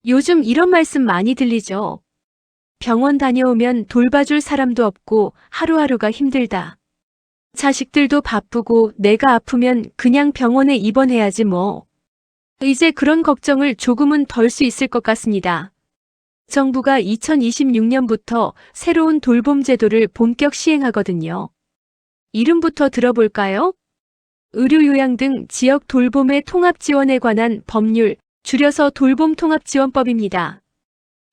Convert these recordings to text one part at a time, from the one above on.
요즘 이런 말씀 많이 들리죠. 병원 다녀오면 돌봐줄 사람도 없고 하루하루가 힘들다. 자식들도 바쁘고 내가 아프면 그냥 병원에 입원해야지 뭐. 이제 그런 걱정을 조금은 덜 수 있을 것 같습니다. 정부가 2026년부터 새로운 돌봄 제도를 본격 시행하거든요. 이름부터 들어볼까요? 의료요양 등 지역 돌봄의 통합 지원에 관한 법률, 줄여서 돌봄통합지원법입니다.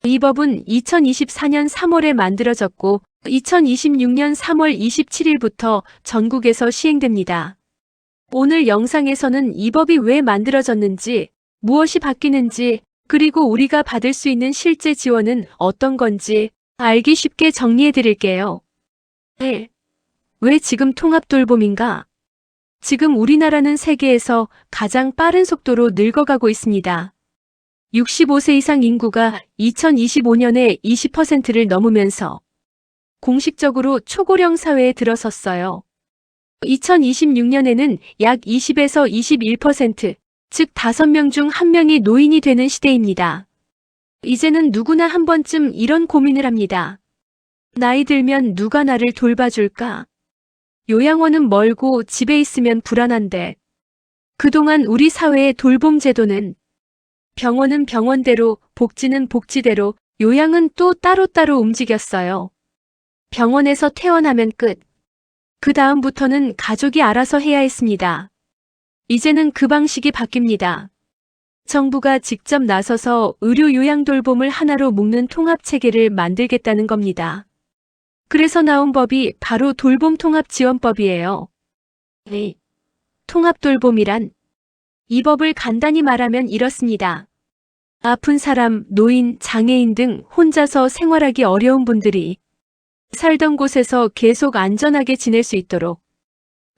이 법은 2024년 3월에 만들어졌고 2026년 3월 27일부터 전국에서 시행됩니다. 오늘 영상에서는 이 법이 왜 만들어졌는지, 무엇이 바뀌는지, 그리고 우리가 받을 수 있는 실제 지원은 어떤 건지 알기 쉽게 정리해 드릴게요. 1. 왜 지금 통합돌봄인가? 지금 우리나라는 세계에서 가장 빠른 속도로 늙어가고 있습니다. 65세 이상 인구가 2025년에 20%를 넘으면서 공식적으로 초고령 사회에 들어섰어요. 2026년에는 약 20에서 21%, 즉 5명 중 1명이 노인이 되는 시대입니다. 이제는 누구나 한 번쯤 이런 고민을 합니다. 나이 들면 누가 나를 돌봐줄까? 요양원은 멀고 집에 있으면 불안한데 그동안 우리 사회의 돌봄 제도는 병원은 병원대로, 복지는 복지대로, 요양은 또 따로따로 움직였어요. 병원에서 퇴원하면 끝. 그 다음부터는 가족이 알아서 해야 했습니다. 이제는 그 방식이 바뀝니다. 정부가 직접 나서서 의료 요양 돌봄을 하나로 묶는 통합체계를 만들겠다는 겁니다. 그래서 나온 법이 바로 돌봄통합지원법이에요. 통합돌봄이란 이 법을 간단히 말하면 이렇습니다. 아픈 사람, 노인, 장애인 등 혼자서 생활하기 어려운 분들이 살던 곳에서 계속 안전하게 지낼 수 있도록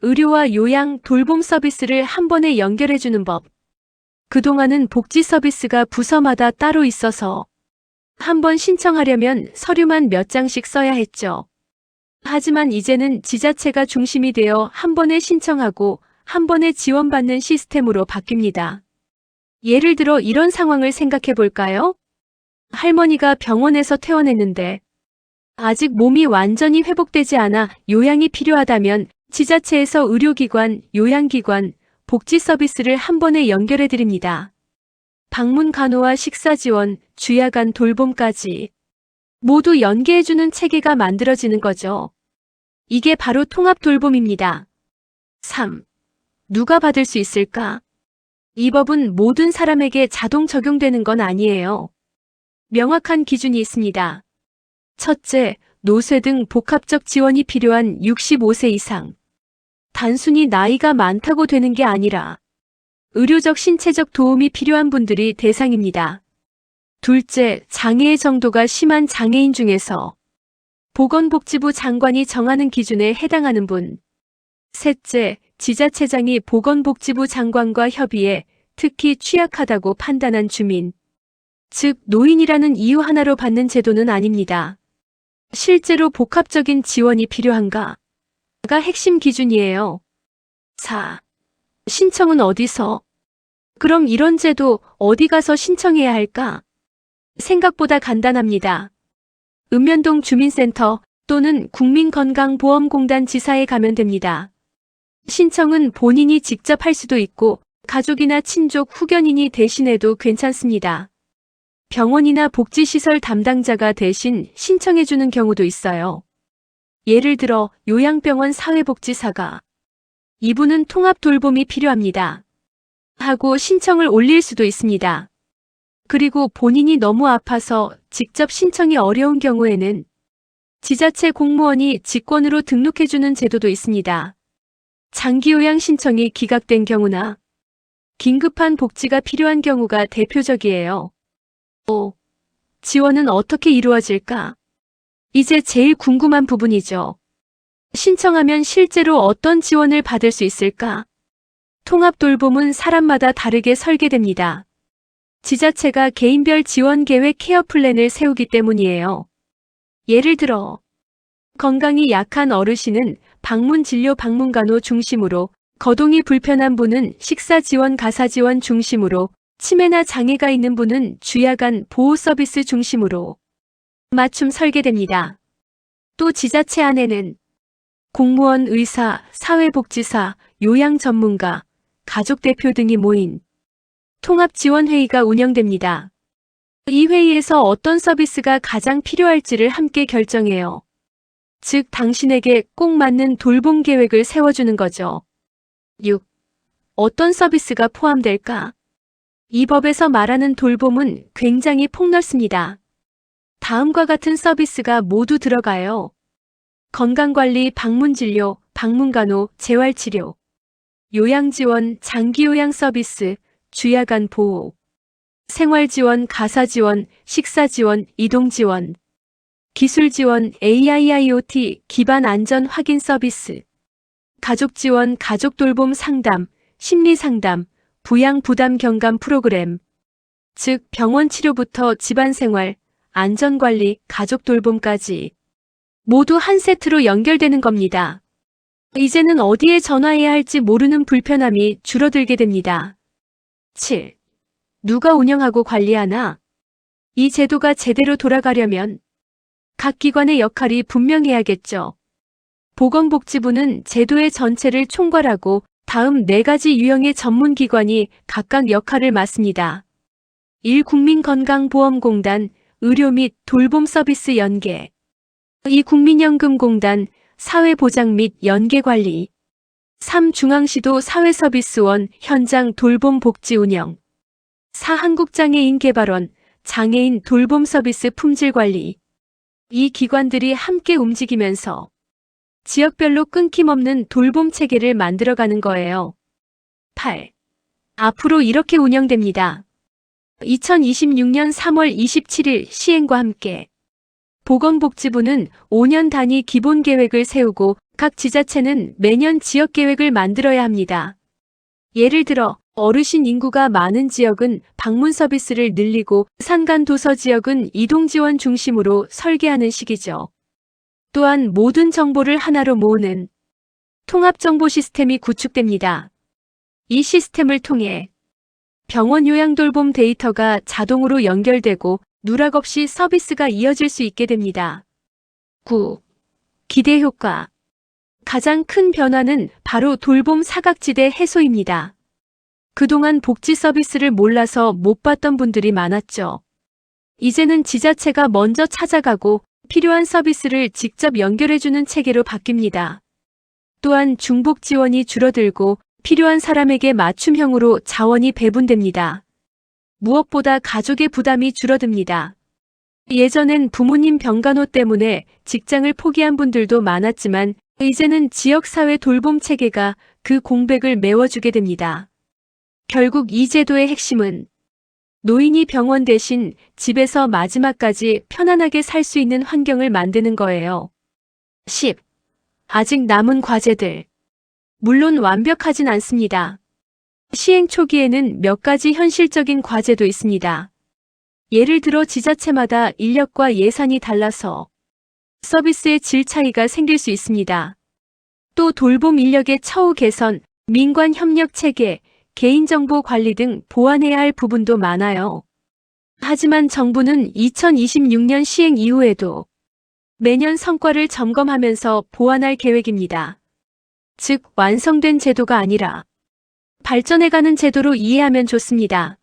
의료와 요양, 돌봄 서비스를 한 번에 연결해주는 법. 그동안은 복지 서비스가 부서마다 따로 있어서 한 번 신청하려면 서류만 몇 장씩 써야 했죠. 하지만 이제는 지자체가 중심이 되어 한 번에 신청하고 한 번에 지원받는 시스템으로 바뀝니다. 예를 들어 이런 상황을 생각해 볼까요? 할머니가 병원에서 퇴원했는데 아직 몸이 완전히 회복되지 않아 요양이 필요하다면 지자체에서 의료기관, 요양기관, 복지 서비스를 한 번에 연결해 드립니다. 방문 간호와 식사 지원, 주야간 돌봄까지 모두 연계해주는 체계가 만들어지는 거죠. 이게 바로 통합 돌봄입니다. 3. 누가 받을 수 있을까? 이 법은 모든 사람에게 자동 적용되는 건 아니에요. 명확한 기준이 있습니다. 첫째, 노쇠 등 복합적 지원이 필요한 65세 이상. 단순히 나이가 많다고 되는 게 아니라 의료적 신체적 도움이 필요한 분들이 대상입니다. 둘째, 장애의 정도가 심한 장애인 중에서 보건복지부 장관이 정하는 기준에 해당하는 분. 셋째, 지자체장이 보건복지부 장관과 협의해 특히 취약하다고 판단한 주민. 즉, 노인이라는 이유 하나로 받는 제도는 아닙니다. 실제로 복합적인 지원이 필요한가가 핵심 기준이에요. 4. 신청은 어디서? 그럼 이런 제도 어디 가서 신청해야 할까? 생각보다 간단합니다. 읍면동 주민센터 또는 국민건강보험공단 지사에 가면 됩니다. 신청은 본인이 직접 할 수도 있고 가족이나 친족, 후견인이 대신해도 괜찮습니다. 병원이나 복지시설 담당자가 대신 신청해주는 경우도 있어요. 예를 들어 요양병원 사회복지사가 이분은 통합 돌봄이 필요합니다 하고 신청을 올릴 수도 있습니다. 그리고 본인이 너무 아파서 직접 신청이 어려운 경우에는 지자체 공무원이 직권으로 등록해주는 제도도 있습니다. 장기요양 신청이 기각된 경우나 긴급한 복지가 필요한 경우가 대표적이에요. 5. 지원은 어떻게 이루어질까? 이제 제일 궁금한 부분이죠. 신청하면 실제로 어떤 지원을 받을 수 있을까? 통합 돌봄은 사람마다 다르게 설계됩니다. 지자체가 개인별 지원 계획 케어 플랜을 세우기 때문이에요. 예를 들어 건강이 약한 어르신은 방문 진료 방문간호 중심으로, 거동이 불편한 분은 식사 지원 가사 지원 중심으로, 치매나 장애가 있는 분은 주야간 보호 서비스 중심으로 맞춤 설계됩니다. 또 지자체 안에는 공무원, 의사, 사회복지사, 요양 전문가, 가족 대표 등이 모인 통합지원회의가 운영됩니다. 이 회의에서 어떤 서비스가 가장 필요할지를 함께 결정해요. 즉, 당신에게 꼭 맞는 돌봄 계획을 세워주는 거죠. 6. 어떤 서비스가 포함될까? 이 법에서 말하는 돌봄은 굉장히 폭넓습니다. 다음과 같은 서비스가 모두 들어가요. 건강관리, 방문진료, 방문간호, 재활치료, 요양지원, 장기요양 서비스, 주야간 보호, 생활지원, 가사지원, 식사지원, 이동지원, 기술지원, AIIoT 기반 안전 확인 서비스, 가족지원, 가족돌봄 상담, 심리상담, 부양부담 경감 프로그램, 즉 병원 치료부터 집안생활, 안전관리, 가족돌봄까지 모두 한 세트로 연결되는 겁니다. 이제는 어디에 전화해야 할지 모르는 불편함이 줄어들게 됩니다. 7. 누가 운영하고 관리하나? 이 제도가 제대로 돌아가려면 각 기관의 역할이 분명해야겠죠. 보건복지부는 제도의 전체를 총괄하고 다음 4가지 유형의 전문기관이 각각 역할을 맡습니다. 1. 국민건강보험공단, 의료 및 돌봄 서비스 연계. 2. 국민연금공단, 사회보장 및 연계관리. 3. 중앙시도 사회서비스원, 현장 돌봄 복지 운영. 4. 한국장애인개발원, 장애인 돌봄 서비스 품질 관리. 이 기관들이 함께 움직이면서 지역별로 끊김없는 돌봄 체계를 만들어가는 거예요. 8. 앞으로 이렇게 운영됩니다. 2026년 3월 27일 시행과 함께 보건복지부는 5년 단위 기본계획을 세우고 각 지자체는 매년 지역계획을 만들어야 합니다. 예를 들어 어르신 인구가 많은 지역은 방문 서비스를 늘리고 산간 도서 지역은 이동 지원 중심으로 설계하는 식이죠. 또한 모든 정보를 하나로 모으는 통합정보 시스템이 구축됩니다. 이 시스템을 통해 병원 요양돌봄 데이터가 자동으로 연결되고 누락 없이 서비스가 이어질 수 있게 됩니다. 9. 기대 효과. 가장 큰 변화는 바로 돌봄 사각지대 해소입니다. 그동안 복지 서비스를 몰라서 못 받던 분들이 많았죠. 이제는 지자체가 먼저 찾아가고 필요한 서비스를 직접 연결해주는 체계로 바뀝니다. 또한 중복 지원이 줄어들고 필요한 사람에게 맞춤형으로 자원이 배분됩니다. 무엇보다 가족의 부담이 줄어듭니다. 예전엔 부모님 병간호 때문에 직장을 포기한 분들도 많았지만 이제는 지역사회 돌봄 체계가 그 공백을 메워주게 됩니다. 결국 이 제도의 핵심은 노인이 병원 대신 집에서 마지막까지 편안하게 살 수 있는 환경을 만드는 거예요. 10. 아직 남은 과제들. 물론 완벽하진 않습니다. 시행 초기에는 몇 가지 현실적인 과제도 있습니다. 예를 들어 지자체마다 인력과 예산이 달라서 서비스의 질 차이가 생길 수 있습니다. 또 돌봄 인력의 처우 개선, 민관 협력 체계, 개인정보 관리 등 보완해야 할 부분도 많아요. 하지만 정부는 2026년 시행 이후에도 매년 성과를 점검하면서 보완할 계획입니다. 즉, 완성된 제도가 아니라 발전해가는 제도로 이해하면 좋습니다.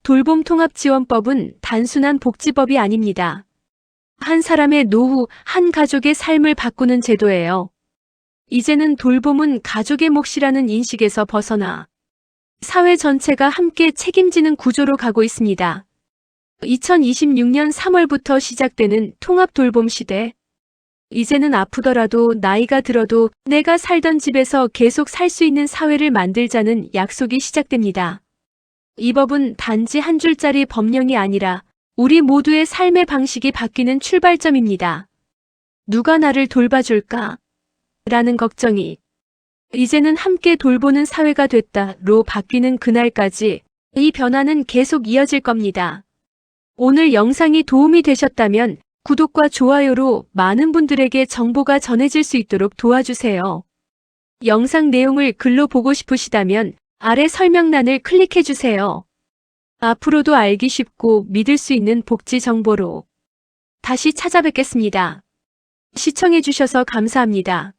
돌봄통합지원법은 단순한 복지법이 아닙니다. 한 사람의 노후, 한 가족의 삶을 바꾸는 제도예요. 이제는 돌봄은 가족의 몫이라는 인식에서 벗어나 사회 전체가 함께 책임지는 구조로 가고 있습니다. 2026년 3월부터 시작되는 통합돌봄 시대. 이제는 아프더라도 나이가 들어도 내가 살던 집에서 계속 살 수 있는 사회를 만들자는 약속이 시작됩니다. 이 법은 단지 한 줄짜리 법령이 아니라 우리 모두의 삶의 방식이 바뀌는 출발점입니다. 누가 나를 돌봐줄까? 라는 걱정이 이제는 함께 돌보는 사회가 됐다로 바뀌는 그날까지 이 변화는 계속 이어질 겁니다. 오늘 영상이 도움이 되셨다면 구독과 좋아요로 많은 분들에게 정보가 전해질 수 있도록 도와주세요. 영상 내용을 글로 보고 싶으시다면 아래 설명란을 클릭해주세요. 앞으로도 알기 쉽고 믿을 수 있는 복지 정보로 다시 찾아뵙겠습니다. 시청해주셔서 감사합니다.